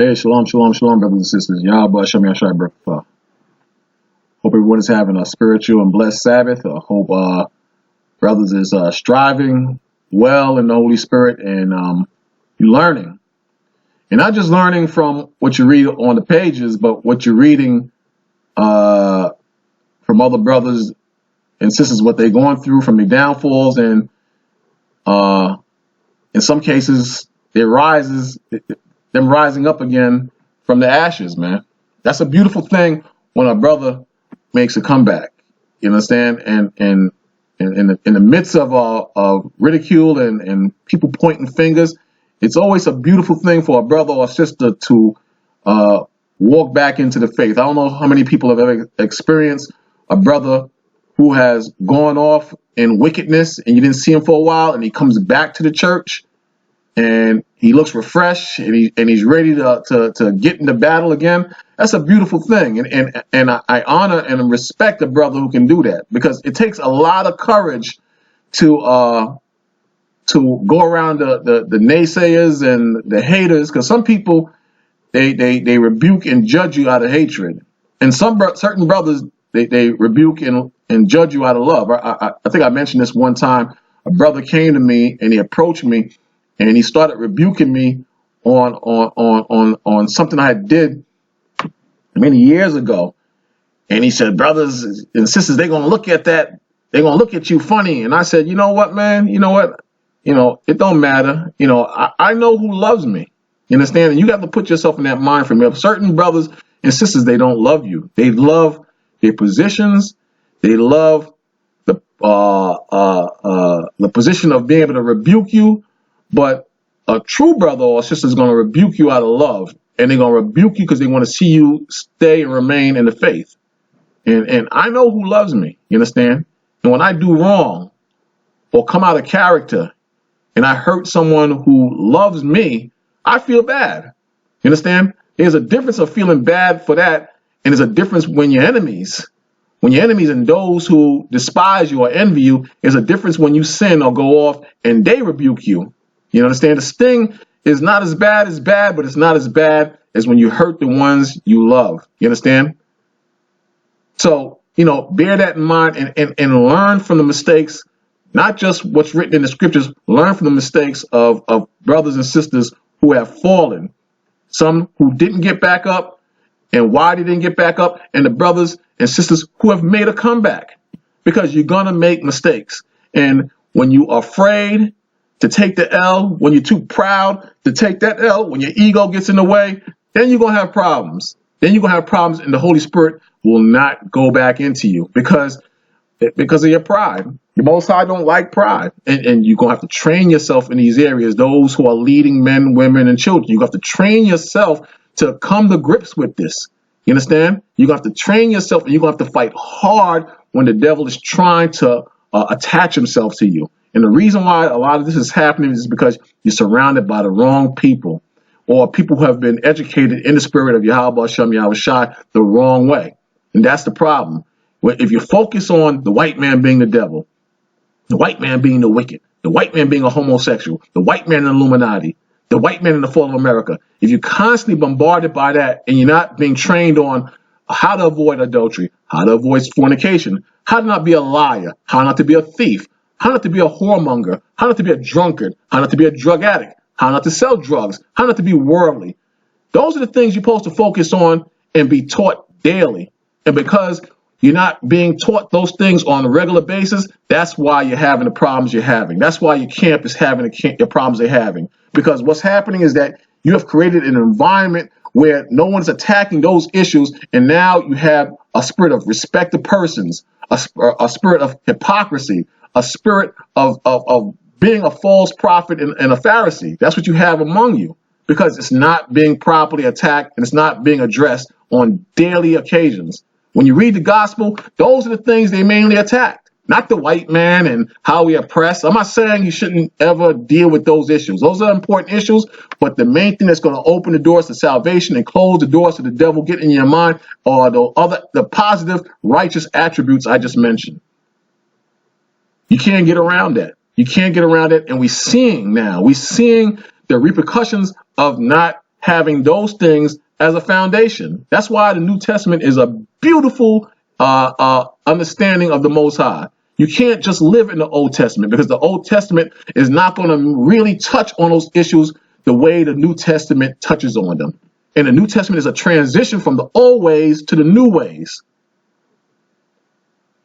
Hey, shalom, shalom, shalom, brothers and sisters. Yahweh Shem Yashai Barakah. Hope everyone is having a spiritual and blessed Sabbath. I hope brothers is striving well in the Holy Spirit and learning. And not just learning from what you read on the pages, but what you're reading from other brothers and sisters, what they're going through from their downfalls, and in some cases, them rising up again from the ashes, man. That's a beautiful thing when a brother makes a comeback. You understand? And in the midst of ridicule and people pointing fingers, it's always a beautiful thing for a brother or sister to walk back into the faith. I don't know how many people have ever experienced a brother who has gone off in wickedness and you didn't see him for a while, and he comes back to the church and he looks refreshed and he's ready to get into battle again. That's a beautiful thing, and I honor and respect a brother who can do that, because it takes a lot of courage to go around the naysayers and the haters, because some people they rebuke and judge you out of hatred, and certain brothers they rebuke and judge you out of love. I think I mentioned this one time. A brother came to me and he approached me and he started rebuking me on something I did many years ago. And he said, brothers and sisters, they're gonna look at that, they're gonna look at you funny. And I said, you know what, man? You know what? It don't matter. I know who loves me. You understand? And you have to put yourself in that mind frame. If certain brothers and sisters, they don't love you. They love their positions. They love the position of being able to rebuke you. But a true brother or sister is going to rebuke you out of love, and they're going to rebuke you because they want to see you stay and remain in the faith. And I know who loves me. You understand? And when I do wrong or come out of character and I hurt someone who loves me, I feel bad. You understand? There's a difference of feeling bad for that, and there's a difference when you're enemies. When you're enemies and those who despise you or envy you, there's a difference when you sin or go off and they rebuke you. You understand? The sting is not as bad, but it's not as bad as when you hurt the ones you love. You understand? So, bear that in mind and learn from the mistakes, not just what's written in the scriptures. Learn from the mistakes of brothers and sisters who have fallen. Some who didn't get back up and why they didn't get back up, and the brothers and sisters who have made a comeback, because you're going to make mistakes. And when you're afraid to take the L, when you're too proud to take that L, when your ego gets in the way, then you're going to have problems. Then you're going to have problems, and the Holy Spirit will not go back into you because of your pride. The Most High don't like pride. And you're going to have to train yourself in these areas, those who are leading men, women, and children. You have to train yourself to come to grips with this. You understand? You're going to have to train yourself, and you're going to have to fight hard when the devil is trying to attach himself to you. And the reason why a lot of this is happening is because you're surrounded by the wrong people, or people who have been educated in the spirit of Yahweh Shem Yahushai the wrong way. And that's the problem. If you focus on the white man being the devil, the white man being the wicked, the white man being a homosexual, the white man in the Illuminati, the white man in the fall of America, if you're constantly bombarded by that and you're not being trained on how to avoid adultery, how to avoid fornication, how to not be a liar, how not to be a thief, how not to be a whoremonger, how not to be a drunkard, how not to be a drug addict, how not to sell drugs, how not to be worldly. Those are the things you're supposed to focus on and be taught daily. And because you're not being taught those things on a regular basis, that's why you're having the problems you're having. That's why your camp is having the problems they're having. Because what's happening is that you have created an environment where no one's attacking those issues, and now you have a spirit of respect of persons, a spirit of hypocrisy, a spirit of being a false prophet and a Pharisee. That's what you have among you, because it's not being properly attacked and it's not being addressed on daily occasions. When you read the gospel, those are the things they mainly attack, not the white man and how we oppress. I'm not saying you shouldn't ever deal with those issues. Those are important issues, but the main thing that's going to open the doors to salvation and close the doors to the devil getting in your mind are the positive, righteous attributes I just mentioned. You can't get around that. You can't get around it. And we're seeing the repercussions of not having those things as a foundation. That's why the New Testament is a beautiful understanding of the Most High. You can't just live in the Old Testament, because the Old Testament is not going to really touch on those issues the way the New Testament touches on them. And the New Testament is a transition from the old ways to the new ways.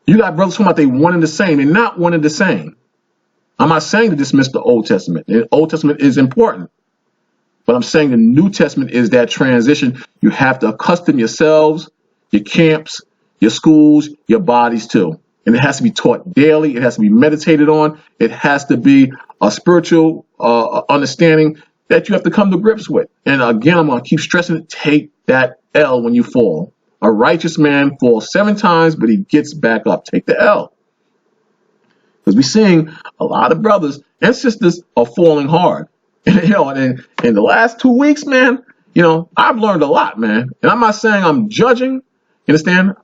You got brothers talking about they one and the same. They're not one and the same. I'm not saying to dismiss the Old Testament. The Old Testament is important. But I'm saying the New Testament is that transition you have to accustom yourselves, your camps, your schools, your bodies to. And it has to be taught daily. It has to be meditated on. It has to be a spiritual understanding that you have to come to grips with. And again, I'm going to keep stressing it. Take that L when you fall. A righteous man falls 7 times, but he gets back up. Take the L. Because we're seeing a lot of brothers and sisters are falling hard. And, and in the last 2 weeks, man, I've learned a lot, man. And I'm not saying I'm judging. You understand?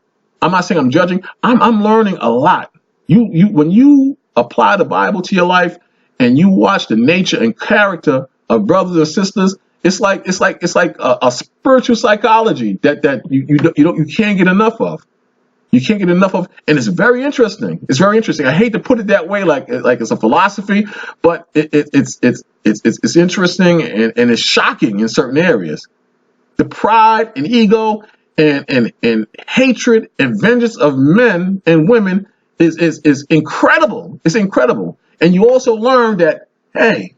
I'm not saying I'm judging. I'm learning a lot. When you apply the Bible to your life and you watch the nature and character of brothers and sisters, it's like a spiritual psychology that you can't get enough of. You can't get enough of, and it's very interesting. It's very interesting. I hate to put it that way, like it's a philosophy, but it's interesting and it's shocking in certain areas. The pride and ego and hatred and vengeance of men and women is incredible. It's incredible. And you also learn that, hey,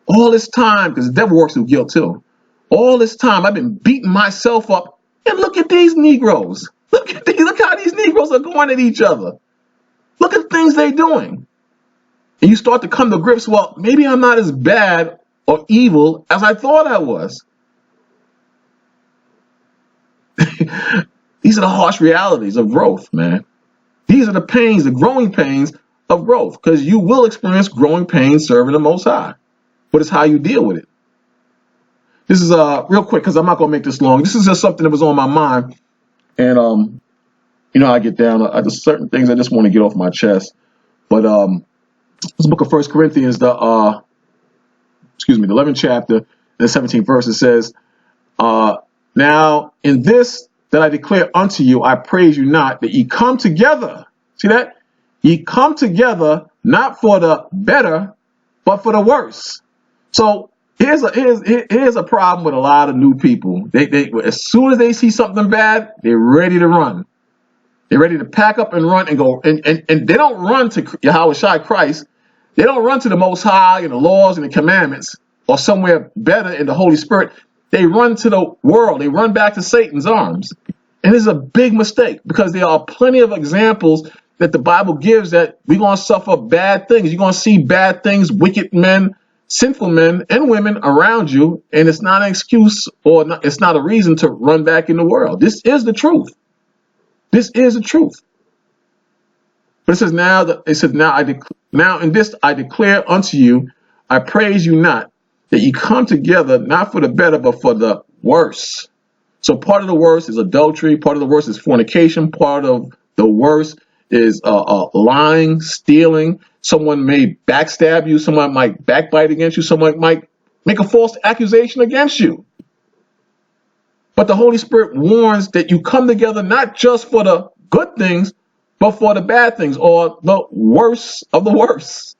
all this time, because the devil works with guilt too, all this time I've been beating myself up, and look at these Negroes. Look how these Negroes are going at each other. Look at the things they're doing. And you start to come to grips, well, maybe I'm not as bad or evil as I thought I was. These are the harsh realities of growth, man. These are the pains, the growing pains of growth, because you will experience growing pains serving the Most High. But it's how you deal with it. This is real quick, because I'm not going to make this long. This is just something that was on my mind. And, I get down. There's certain things I just want to get off my chest. But this book of 1 Corinthians, the 11th chapter, the 17th verse, it says, now in this that I declare unto you, I praise you not, that ye come together. See that? Ye come together not for the better, but for the worse. So here's a problem with a lot of new people. They as soon as they see something bad, they're ready to run. They're ready to pack up and run and go. And they don't run to Yahweh Shai Christ. They don't run to the Most High and the laws and the commandments or somewhere better in the Holy Spirit. They run to the world. They run back to Satan's arms. And this is a big mistake, because there are plenty of examples that the Bible gives that we're going to suffer bad things. You're going to see bad things, wicked men, sinful men and women around you, and it's not an excuse it's not a reason to run back in the world. This is the truth. This is the truth. But it says now in this I declare unto you, I praise you not, that ye come together not for the better, but for the worse. So part of the worse is adultery. Part of the worse is fornication. Part of the worse is lying, stealing. Someone may backstab you. Someone might backbite against you. Someone might make a false accusation against you. But the Holy Spirit warns that you come together not just for the good things, but for the bad things, or the worst of the worst,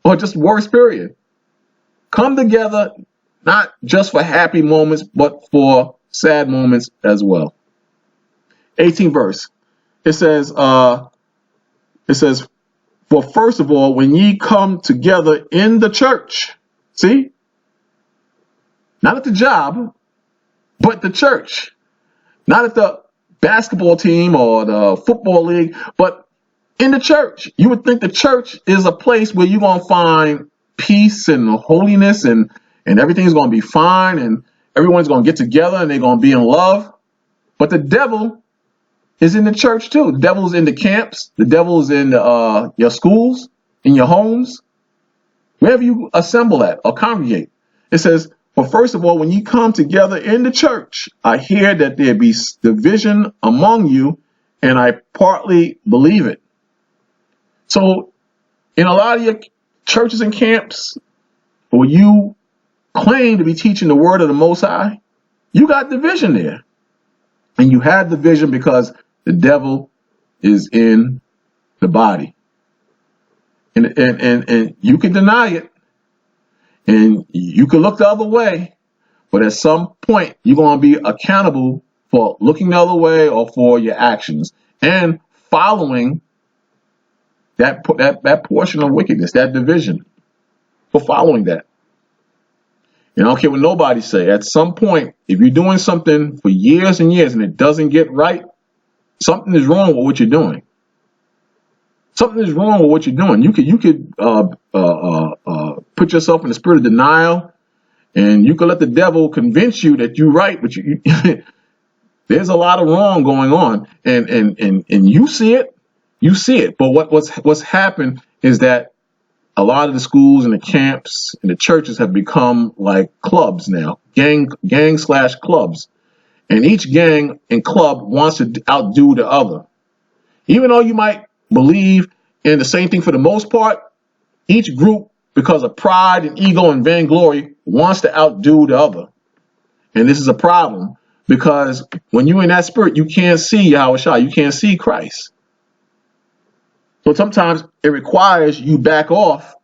or just worse, period. Come together not just for happy moments, but for sad moments as well. 18th verse. It says, for first of all, when ye come together in the church, see, not at the job, but the church, not at the basketball team or the football league, but in the church. You would think the church is a place where you're going to find peace and holiness and everything's going to be fine and everyone's going to get together and they're going to be in love. But the devil is in the church too. The devil's in the camps. The devil's in your schools, in your homes, wherever you assemble at or congregate. It says, but first of all, when you come together in the church, I hear that there be division among you, and I partly believe it. So in a lot of your churches and camps, where you claim to be teaching the word of the Most High, you got division there. And you have division because the devil is in the body. And you can deny it. And you can look the other way. But at some point, you're going to be accountable for looking the other way or for your actions and following that portion of wickedness, that division, for following that. And I don't care what nobody say. At some point, if you're doing something for years and years and it doesn't get right, something is wrong with what you're doing. Something is wrong with what you're doing. You could put yourself in the spirit of denial, and you could let the devil convince you that you're right, but you there's a lot of wrong going on, and you see it. You see it. But what's happened is that a lot of the schools and the camps and the churches have become like clubs now, gang/clubs. And each gang and club wants to outdo the other. Even though you might believe in the same thing for the most part, each group, because of pride and ego and vainglory, wants to outdo the other. And this is a problem because when you're in that spirit, you can't see Yahushua, you can't see Christ. So sometimes it requires you back off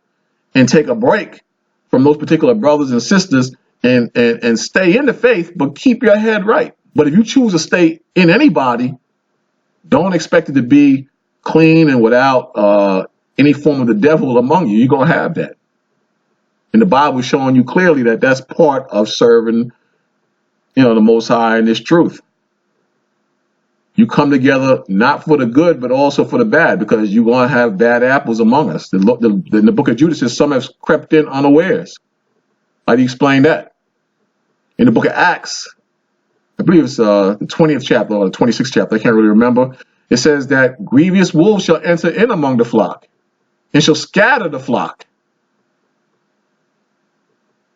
and take a break from those particular brothers and sisters and stay in the faith, but keep your head right. But if you choose to stay in anybody, don't expect it to be clean and without any form of the devil among you. You're going to have that. And the Bible is showing you clearly that that's part of serving, the Most High in this truth. You come together not for the good, but also for the bad, because you're going to have bad apples among us. In the book of Judas says some have crept in unawares. How do you explain that? In the book of Acts, I believe it's the 20th chapter or the 26th chapter, I can't really remember. It says that grievous wolves shall enter in among the flock and shall scatter the flock.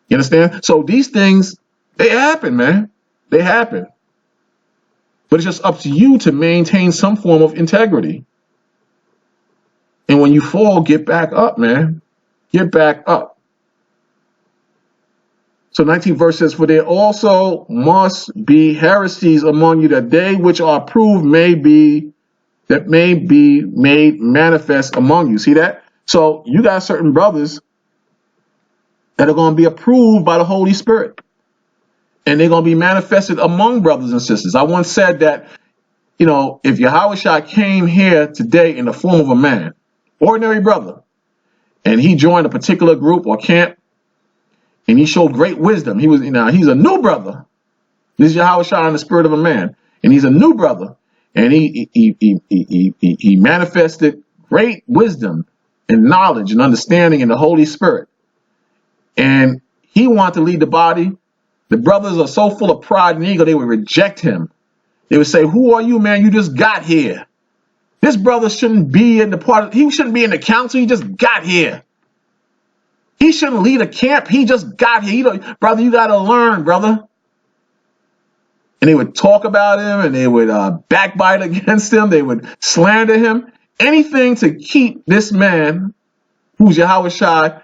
You understand? So these things, they happen, man. They happen. But it's just up to you to maintain some form of integrity. And when you fall, get back up, man. Get back up. So 19th verse says, for there also must be heresies among you, that they which are approved may be made manifest among you. See that? So you got certain brothers that are going to be approved by the Holy Spirit. And they're going to be manifested among brothers and sisters. I once said that, if Yahushua came here today in the form of a man, ordinary brother, and he joined a particular group or camp, and he showed great wisdom. He's a new brother. This is Yahushua in the spirit of a man, and he's a new brother, and he manifested great wisdom and knowledge and understanding in the Holy Spirit, and he wanted to lead the body. The brothers are so full of pride and ego, they would reject him. They would say, who are you, man? You just got here. This brother shouldn't be in he shouldn't be in the council. He just got here. He shouldn't lead a camp. He just got here. Brother, you got to learn, brother. And they would talk about him, and they would backbite against him. They would slander him. Anything to keep this man, who's Yahushua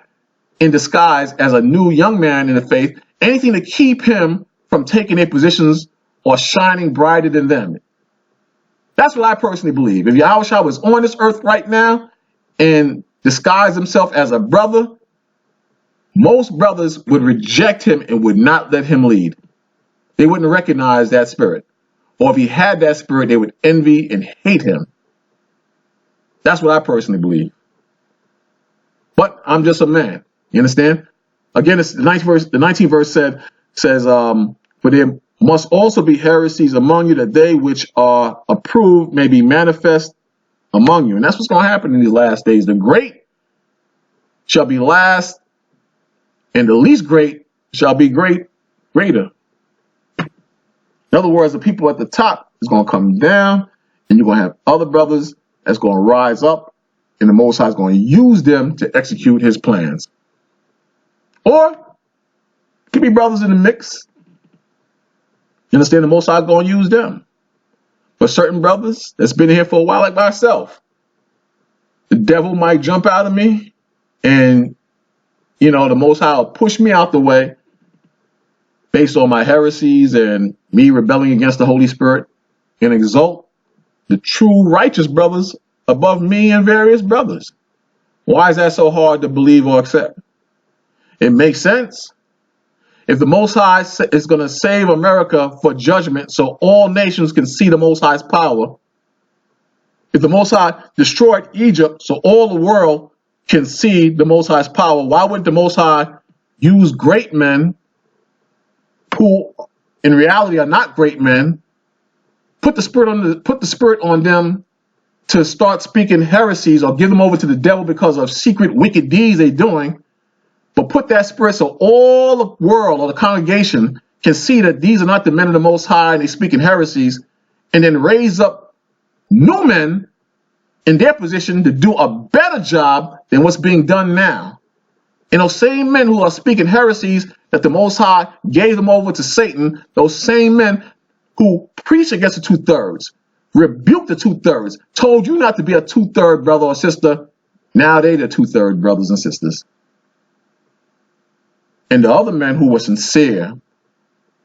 in disguise as a new young man in the faith, anything to keep him from taking their positions or shining brighter than them. That's what I personally believe. If Yahushua was on this earth right now and disguised himself as a brother, most brothers would reject him and would not let him lead. They wouldn't recognize that spirit. Or if he had that spirit, they would envy and hate him. That's what I personally believe. But I'm just a man. You understand? Again, it's the 19th verse says, for there must also be heresies among you, that they which are approved may be manifest among you. And that's what's going to happen in these last days. The great shall be last, and the least great shall be greater. In other words, the people at the top is going to come down, and you're going to have other brothers that's going to rise up, and the Most High is going to use them to execute his plans. Or it could be brothers in the mix. You understand? The Most High is going to use them. But certain brothers that's been here for a while, like myself, the devil might jump out of me, and the Most High will push me out the way, based on my heresies and me rebelling against the Holy Spirit, and exalt the true righteous brothers above me and various brothers. Why is that so hard to believe or accept? It makes sense. If the Most High is going to save America for judgment so all nations can see the Most High's power, if the Most High destroyed Egypt so all the world can see the Most High's power, why wouldn't the Most High use great men who in reality are not great men, put the spirit on them to start speaking heresies or give them over to the devil because of secret wicked deeds they're doing, but put that spirit so all the world or the congregation can see that these are not the men of the Most High and they're speaking heresies, and then raise up new men in their position to do a better job than what's being done now. And those same men who are speaking heresies that the Most High gave them over to Satan, those same men who preach against the two-thirds, rebuked the two-thirds, told you not to be a two-third brother or sister, now they're the two-third brothers and sisters. And the other men who were sincere,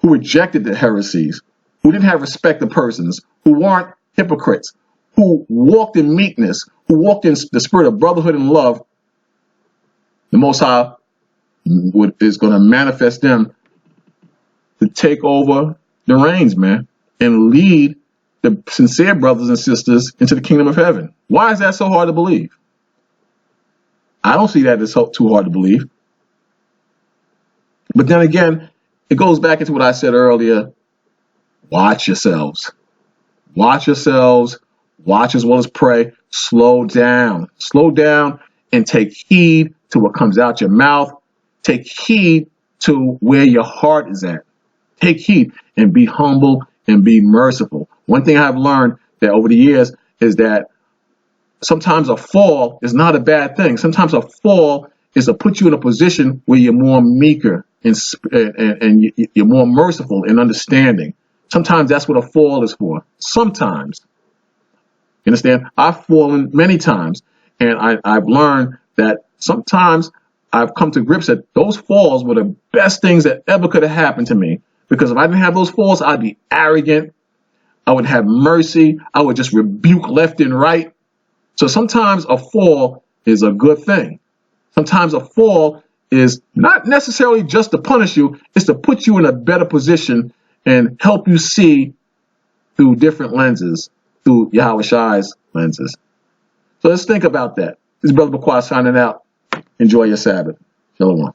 who rejected the heresies, who didn't have respect of persons, who weren't hypocrites, who walked in meekness, who walked in the spirit of brotherhood and love, the Most High is going to manifest them to take over the reins, man, and lead the sincere brothers and sisters into the kingdom of heaven. Why is that so hard to believe? I don't see that as too hard to believe. But then again, it goes back into what I said earlier. Watch yourselves. Watch yourselves. Watch as well as pray. Slow down. Slow down and take heed to what comes out your mouth. Take heed to where your heart is at. Take heed and be humble and be merciful. One thing I've learned that over the years is that sometimes a fall is not a bad thing. Sometimes a fall is to put you in a position where you're more meeker and you're more merciful and understanding. Sometimes that's what a fall is for. Sometimes. You understand? I've fallen many times, and I've learned that sometimes I've come to grips that those falls were the best things that ever could have happened to me. Because if I didn't have those falls, I'd be arrogant. I would have mercy. I would just rebuke left and right. So sometimes a fall is a good thing. Sometimes a fall is not necessarily just to punish you. It's to put you in a better position and help you see through different lenses, through Yahweh Shai's lenses. So let's think about that. This is Brother Baquah signing out. Enjoy your Sabbath. Shalom.